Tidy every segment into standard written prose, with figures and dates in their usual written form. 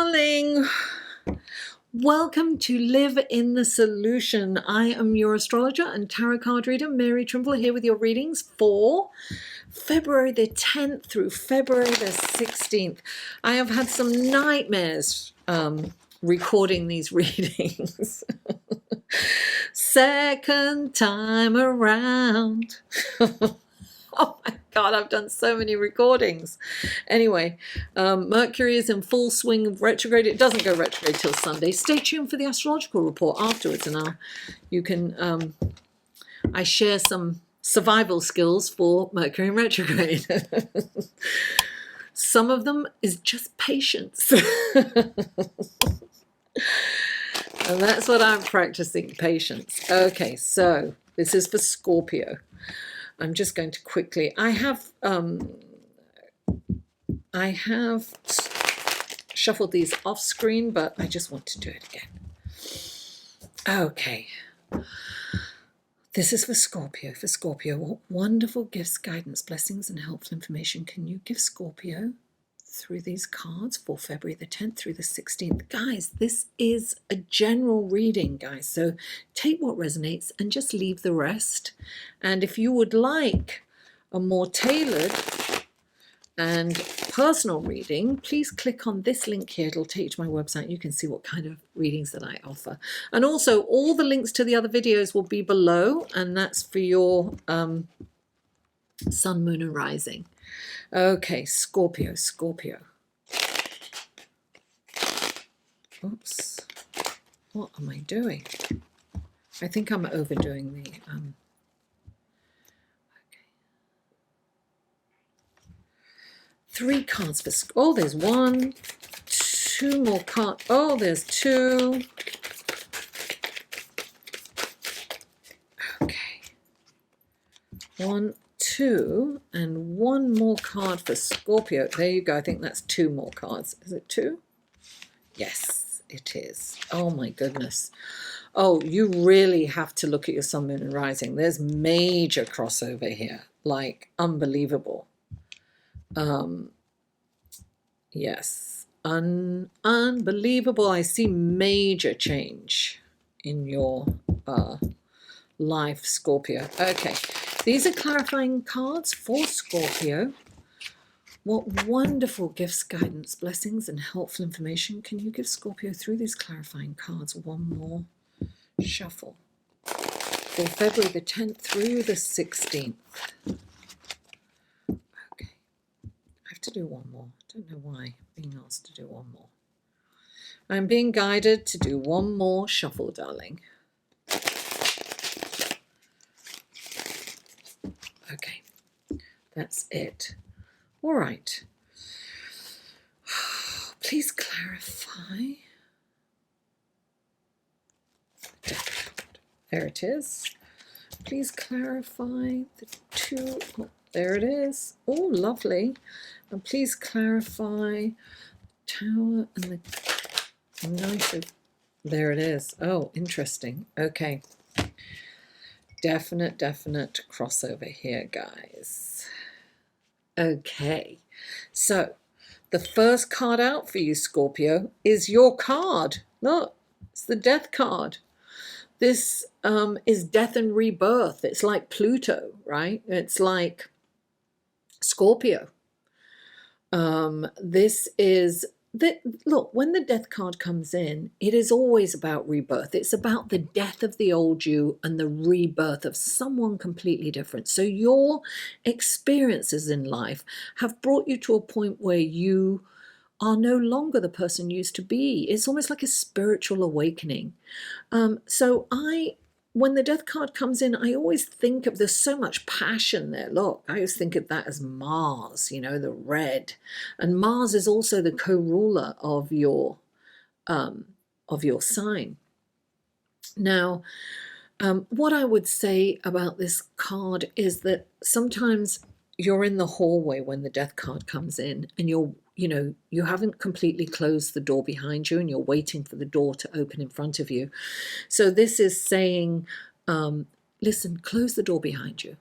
darling. Welcome to Live in the Solution. I am your astrologer and tarot card reader, Mary Trimble, here with your readings for February the 10th through February the 16th. I have had some nightmares recording these readings. Second time around. Oh my God, I've done so many recordings. Anyway, Mercury is in full swing of retrograde. It doesn't go retrograde till Sunday. Stay tuned for the astrological report afterwards, and you can. I share some survival skills for Mercury in retrograde. Some of them is just patience. And that's what I'm practicing, patience. Okay, so this is for Scorpio. I'm just going to quickly, I have shuffled these off screen, but I just want to do it again. Okay. This is for Scorpio. For Scorpio, what wonderful gifts, guidance, blessings, and helpful information can you give Scorpio through these cards for February the 10th through the 16th? Guys, this is a general reading, guys. So take what resonates and just leave the rest. And if you would like a more tailored and personal reading, please click on this link here. It'll take you to my website. You can see what kind of readings that I offer. And also all the links to the other videos will be below, and that's for your sun, moon, and rising. Okay, Scorpio. Oops. What am I doing? I think I'm overdoing the... Okay. 3 cards for... Oh, there's 1. 2 more cards. Oh, there's 2. Okay. 1, 2, and 1 more card for Scorpio. There you go. I think that's 2 more cards. Is it 2? Yes, it is. Oh my goodness. Oh, you really have to look at your sun, moon, and rising. There's major crossover here, like unbelievable. Yes, unbelievable. I see major change in your life, Scorpio. Okay, these are clarifying cards for Scorpio. What wonderful gifts, guidance, blessings, and helpful information can you give Scorpio through these clarifying cards? 1 more shuffle for February the 10th through the 16th. Okay, I have to do 1 more. I don't know why I'm being asked to do 1 more. I'm being guided to do 1 more shuffle, darling. Okay, that's it. All right. Please clarify. There it is. Please clarify the 2. Oh, there it is. Oh, lovely. And please clarify Tower and the Knight of... There it is. Oh, interesting. Okay. Definite crossover here, guys. Okay, so the first card out for you, Scorpio, is your card. Look, it's the Death card. This is death and rebirth. It's like Pluto, right? It's like Scorpio. This is... Look, when the Death card comes in, it is always about rebirth. It's about the death of the old you and the rebirth of someone completely different. So your experiences in life have brought you to a point where you are no longer the person you used to be. It's almost like a spiritual awakening. When the Death card comes in, I always think of, there's so much passion there. Look, I always think of that as Mars, you know, the red. And Mars is also the co-ruler of your sign. Now, what I would say about this card is that sometimes you're in the hallway when the Death card comes in, and you haven't completely closed the door behind you, and you're waiting for the door to open in front of you. So this is saying, listen, close the door behind you.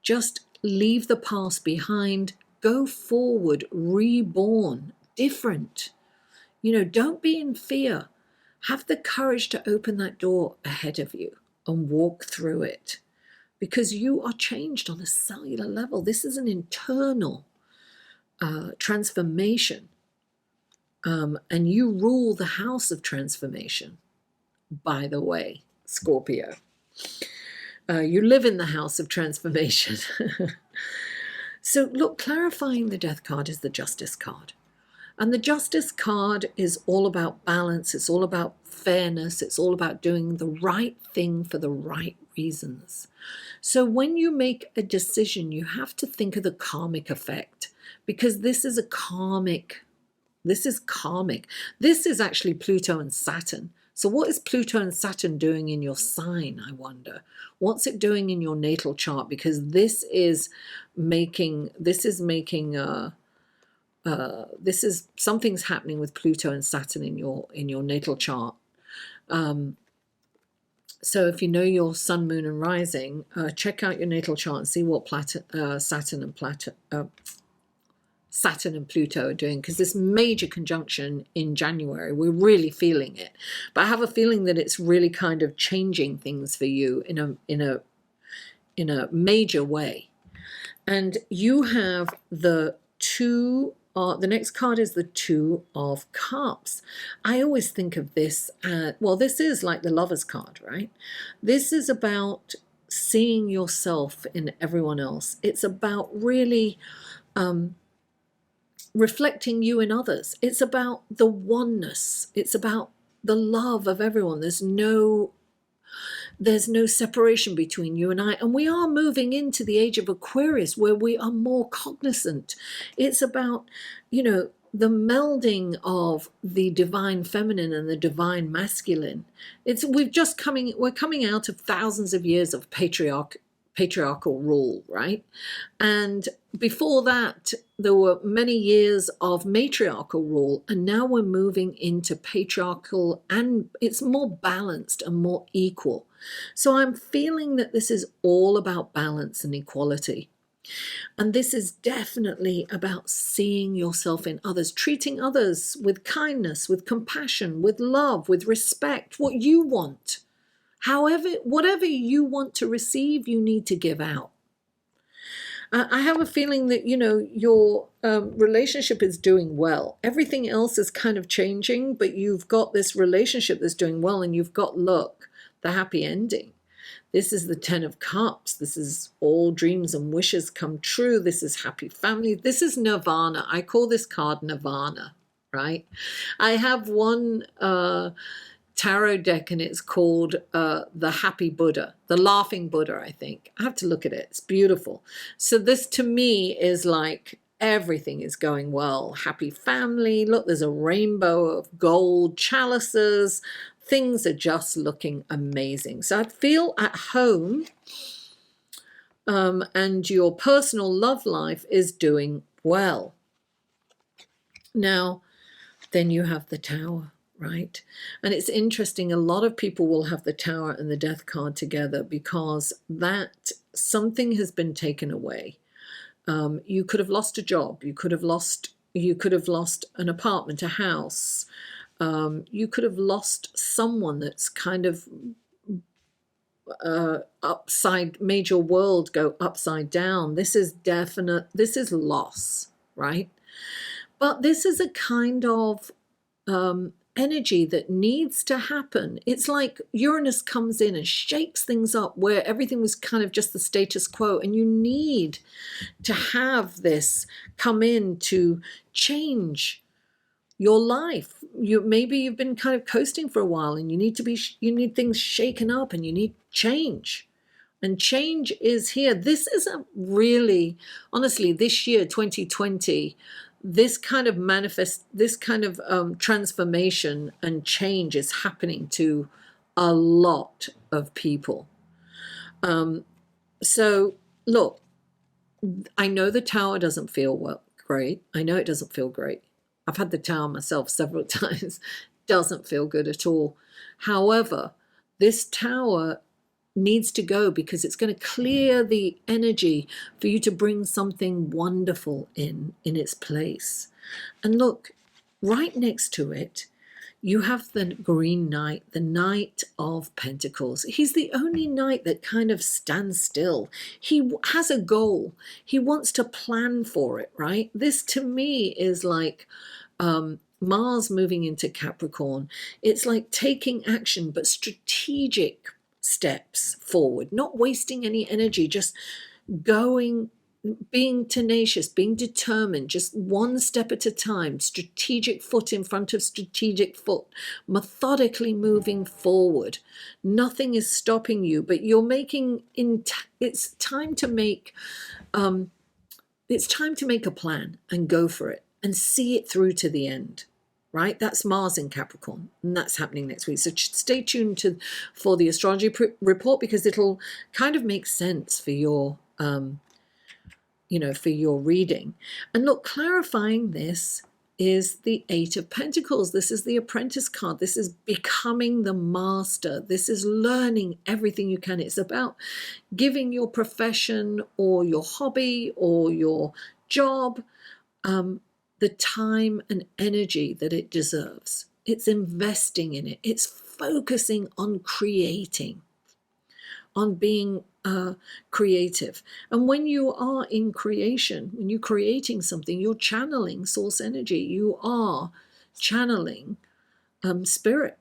Just leave the past behind, go forward, reborn, different. Don't be in fear. Have the courage to open that door ahead of you and walk through it, because you are changed on a cellular level. This is an internal transformation, and you rule the house of transformation, by the way, Scorpio. You live in the house of transformation. So look, clarifying the Death card is the Justice card. And the Justice card is all about balance. It's all about fairness. It's all about doing the right thing for the right reasons. So when you make a decision, you have to think of the karmic effect, because this is karmic. This is actually Pluto and Saturn. So what is Pluto and Saturn doing in your sign, I wonder? What's it doing in your natal chart? Because this is something's happening with Pluto and Saturn in your natal chart. So if you know your sun, moon, and rising, check out your natal chart and see what Saturn and Pluto are doing, because this major conjunction in January, we're really feeling it. But I have a feeling that it's really kind of changing things for you in a major way. And you have the next card is the Two of Cups. I always think of this this is like the Lover's card, right? This is about seeing yourself in everyone else. It's about really reflecting you in others. It's about the oneness. It's about the love of everyone. There's no separation between you and I. And we are moving into the age of Aquarius, where we are more cognizant. It's about, the melding of the divine feminine and the divine masculine. We're coming out of thousands of years of patriarchal rule, right? And before that, there were many years of matriarchal rule, and now we're moving into patriarchal, and it's more balanced and more equal. So I'm feeling that this is all about balance and equality. And this is definitely about seeing yourself in others, treating others with kindness, with compassion, with love, with respect, what you want. Whatever you want to receive, you need to give out. I have a feeling that, your relationship is doing well. Everything else is kind of changing, but you've got this relationship that's doing well, and you've got, the happy ending. This is the Ten of Cups. This is all dreams and wishes come true. This is happy family. This is nirvana. I call this card nirvana, right? I have one tarot deck, and it's called the Happy Buddha, the Laughing Buddha, I think. I have to look at it. It's beautiful. So this to me is like everything is going well. Happy family. Look, there's a rainbow of gold chalices. Things are just looking amazing. So I feel at home, and your personal love life is doing well. Now, then you have the Tower. Right? And it's interesting, a lot of people will have the Tower and the Death card together, because that something has been taken away. You could have lost a job. You could have lost an apartment, a house. You could have lost someone that's kind of made your world go upside down. This is loss, right? But this is a kind of energy that needs to happen. It's like Uranus comes in and shakes things up, where everything was kind of just the status quo, and you need to have this come in to change your life. Maybe you've been kind of coasting for a while, and you need things shaken up, and you need change. And change is here. This is honestly, this year, 2020, this kind of transformation and change is happening to a lot of people. So look, I know the Tower doesn't feel great. I know it doesn't feel great. I've had the Tower myself several times. Doesn't feel good at all. However, this Tower needs to go, because it's going to clear the energy for you to bring something wonderful in its place. And look, right next to it, you have the Green Knight, the Knight of Pentacles. He's the only knight that kind of stands still. He has a goal. He wants to plan for it, right? This to me is like Mars moving into Capricorn. It's like taking action, but strategic steps forward, not wasting any energy, just going, being tenacious, being determined, just one step at a time, strategic foot in front of strategic foot, methodically moving forward. Nothing is stopping you, but you're making, it's time to make a plan and go for it and see it through to the end. Right, that's Mars in Capricorn, and that's happening next week. So stay tuned for the astrology report, because it'll kind of make sense for your for your reading. And look, clarifying this is the Eight of Pentacles. This is the Apprentice card. This is becoming the master. This is learning everything you can. It's about giving your profession or your hobby or your job the time and energy that it deserves. It's investing in it. It's focusing on creating, on being creative. And when you are in creation, when you're creating something, you're channeling source energy. You are channeling spirit,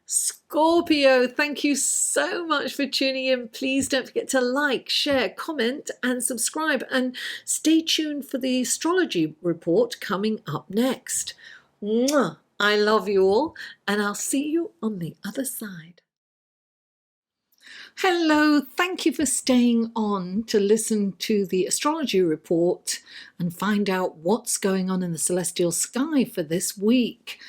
Scorpio, thank you so much for tuning in. Please don't forget to like, share, comment, and subscribe. And stay tuned for the astrology report coming up next. Mwah! I love you all, and I'll see you on the other side. Hello, thank you for staying on to listen to the astrology report and find out what's going on in the celestial sky for this week.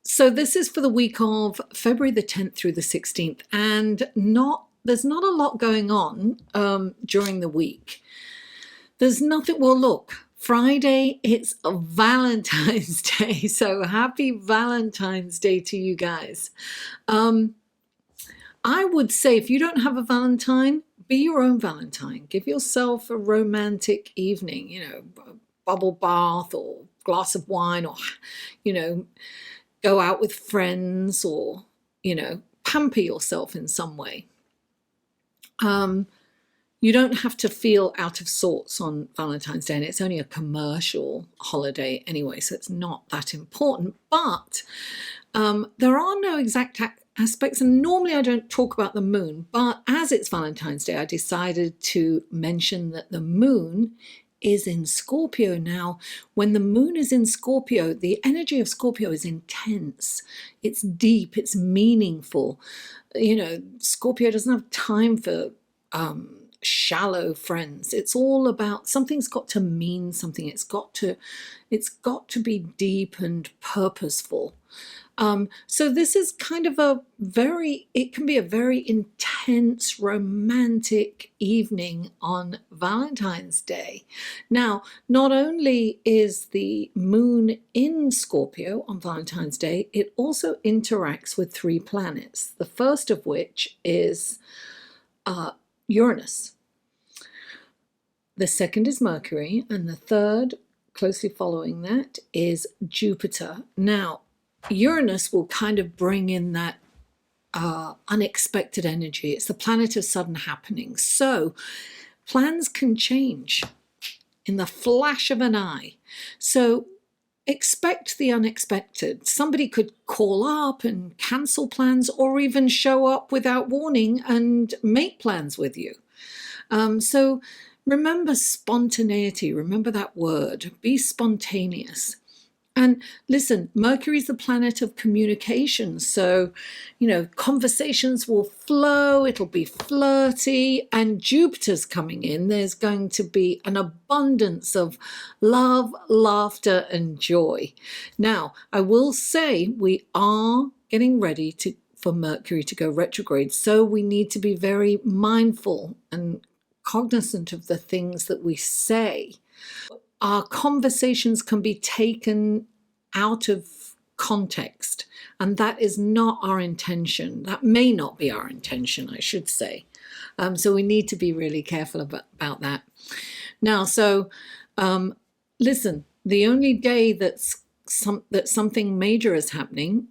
So this is for the week of February the 10th through the 16th, and there's not a lot going on during the week. There's nothing. Well, look, Friday, it's Valentine's Day, so happy Valentine's Day to you guys. I would say if you don't have a Valentine, be your own Valentine. Give yourself a romantic evening, a bubble bath or glass of wine, or, go out with friends, or, pamper yourself in some way. You don't have to feel out of sorts on Valentine's Day, and it's only a commercial holiday anyway, so it's not that important. But there are no exact aspects, and normally I don't talk about the moon, but as it's Valentine's Day, I decided to mention that the moon is in Scorpio. Now, when the moon is in Scorpio, the energy of Scorpio is intense. It's deep. It's meaningful. Scorpio doesn't have time for shallow friends. It's all about something's got to mean something. It's got to be deep and purposeful. So this is kind of it can be a very intense, romantic evening on Valentine's Day. Now, not only is the moon in Scorpio on Valentine's Day, it also interacts with 3 planets, the first of which is Uranus. The second is Mercury, and the third, closely following that, is Jupiter. Now, Uranus will kind of bring in that unexpected energy. It's the planet of sudden happenings. So plans can change in the flash of an eye. So expect the unexpected. Somebody could call up and cancel plans, or even show up without warning and make plans with you. So remember spontaneity. Remember that word. Be spontaneous. And listen, Mercury's the planet of communication. So, conversations will flow, it'll be flirty, and Jupiter's coming in. There's going to be an abundance of love, laughter, and joy. Now, I will say we are getting ready for Mercury to go retrograde. So we need to be very mindful and cognizant of the things that we say. Our conversations can be taken out of context, and that is not our intention. That may not be our intention, I should say. So we need to be really careful about that. Now, so listen, the only day that something major is happening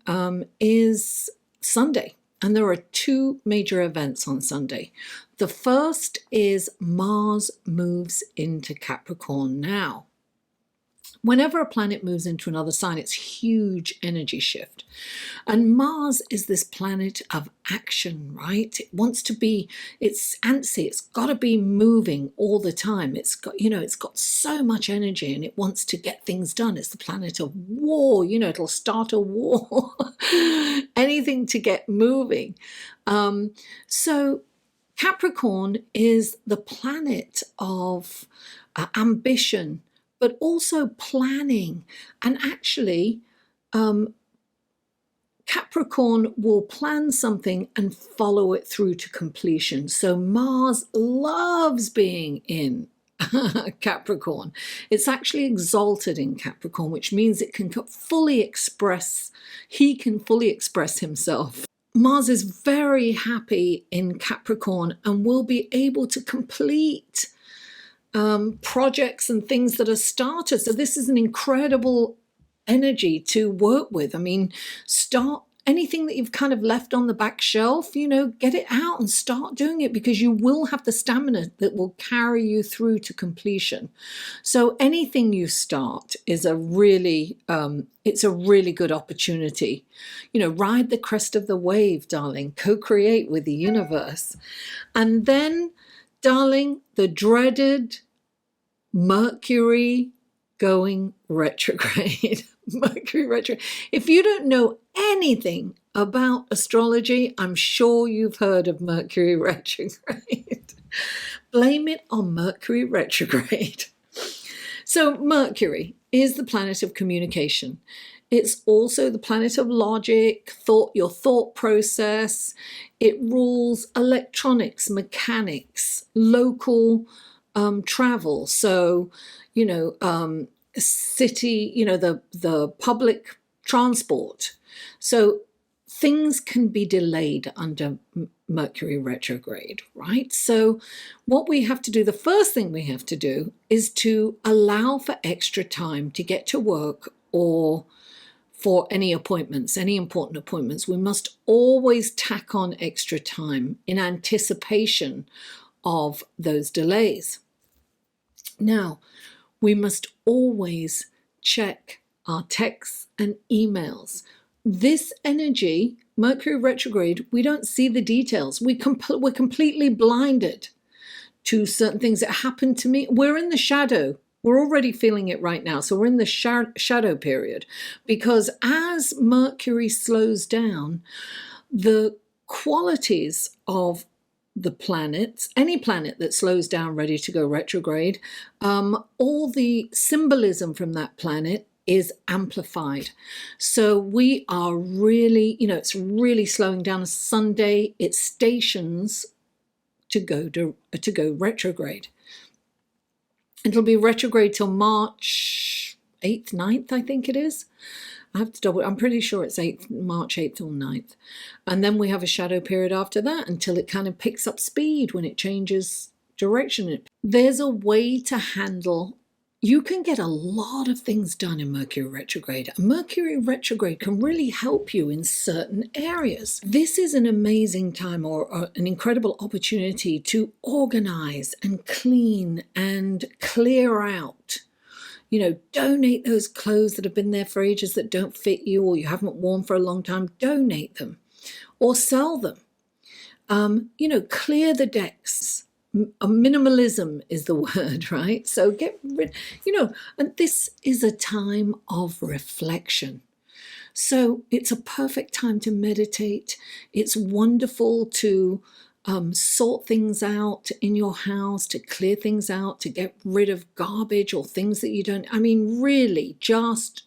is Sunday. And there are two major events on Sunday. The first is Mars moves into Capricorn. Now, whenever a planet moves into another sign, it's huge energy shift. And Mars is this planet of action, right? It wants to be, it's antsy, it's got to be moving all the time. It's got, it's got so much energy and it wants to get things done. It's the planet of war, it'll start a war, anything to get moving. So Capricorn is the planet of ambition, but also planning. And actually, Capricorn will plan something and follow it through to completion. So Mars loves being in Capricorn. It's actually exalted in Capricorn, which means it can fully express, he can fully express himself. Mars is very happy in Capricorn and will be able to complete projects and things that are started. So this is an incredible energy to work with. I mean, start anything that you've kind of left on the back shelf, get it out and start doing it, because you will have the stamina that will carry you through to completion. So anything you start is it's a really good opportunity. Ride the crest of the wave, darling, co-create with the universe. And then, darling, the dreaded Mercury going retrograde. Mercury retrograde. If you don't know anything about astrology, I'm sure you've heard of Mercury retrograde. Blame it on Mercury retrograde. So Mercury is the planet of communication. It's also the planet of logic, your thought process. It rules electronics, mechanics, local travel. So, city, the public transport. So things can be delayed under Mercury retrograde, right? So what we have to do, the first thing we have to do is to allow for extra time to get to work or for any appointments, any important appointments. We must always tack on extra time in anticipation of those delays. Now, we must always check our texts and emails. This energy, Mercury retrograde, we don't see the details. We're completely blinded to certain things that happen to me. We're in the shadow. We're already feeling it right now. So we're in the shadow period, because as Mercury slows down, the qualities of the planets, any planet that slows down ready to go retrograde, all the symbolism from that planet is amplified. So we are really, it's really slowing down. Sunday, it stations to go retrograde. It'll be retrograde till March 8th, 9th, I think it is. I have to double, I'm pretty sure it's March 8th or 9th. And then we have a shadow period after that until it kind of picks up speed when it changes direction. There's a way to handle, you can get a lot of things done in Mercury retrograde. Mercury retrograde can really help you in certain areas. This is an amazing time or an incredible opportunity to organize and clean and clear out. Donate those clothes that have been there for ages that don't fit you or you haven't worn for a long time. Donate them or sell them. Clear the decks. Minimalism is the word, right? So get rid, and this is a time of reflection. So it's a perfect time to meditate. It's wonderful to sort things out in your house, to clear things out, to get rid of garbage or things that you don't, really just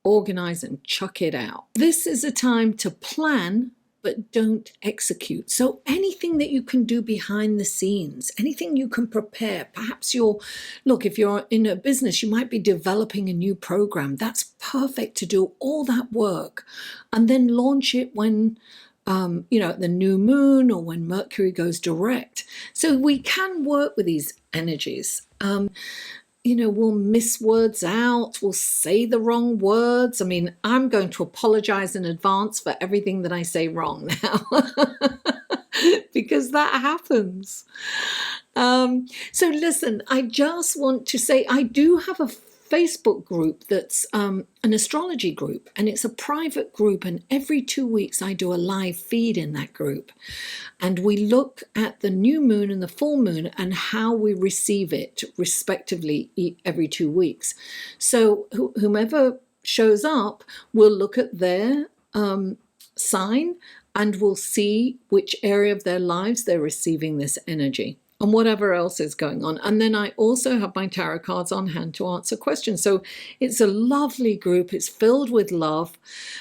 organize and chuck it out. This is a time to plan, but don't execute. So anything that you can do behind the scenes, anything you can prepare, perhaps if you're in a business, you might be developing a new program. That's perfect to do all that work and then launch it when at the new moon or when Mercury goes direct. So we can work with these energies. We'll miss words out, we'll say the wrong words. I mean, I'm going to apologize in advance for everything that I say wrong now because that happens. So listen, I just want to say I do have a Facebook group that's an astrology group, and it's a private group, and every 2 weeks I do a live feed in that group, and we look at the new moon and the full moon and how we receive it respectively every 2 weeks. So whomever shows up will look at their sign and we'll see which area of their lives they're receiving this energy and whatever else is going on. And then I also have my tarot cards on hand to answer questions. So it's a lovely group. It's filled with love.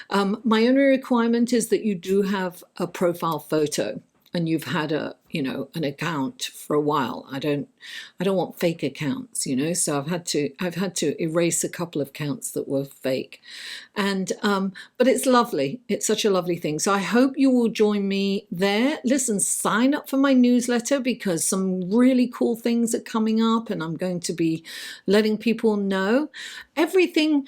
My only requirement is that you do have a profile photo and you've had an account for a while. I don't want fake accounts, so I've had to erase a couple of accounts that were fake. And but it's lovely. It's such a lovely thing. So I hope you will join me there. Listen, sign up for my newsletter because some really cool things are coming up and I'm going to be letting people know. Everything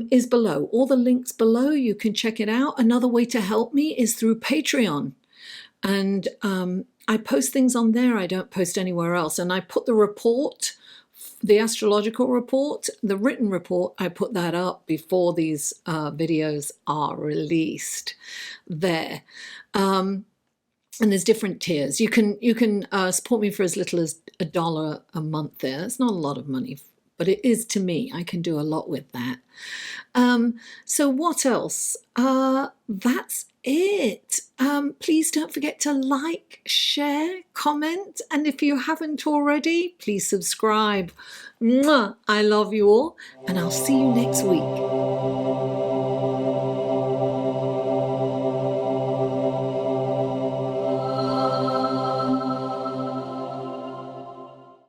is below. All the links below. You can check it out. Another way to help me is through Patreon. And I post things on there I don't post anywhere else. And I put the report, the astrological report, the written report, I put that up before these videos are released there. And there's different tiers. You can support me for as little as $1 a month there. It's not a lot of money, but it is to me. I can do a lot with that. So what else? That's it. Please don't forget to like, share, comment, and if you haven't already, please subscribe. Mwah! I love you all, and I'll see you next week.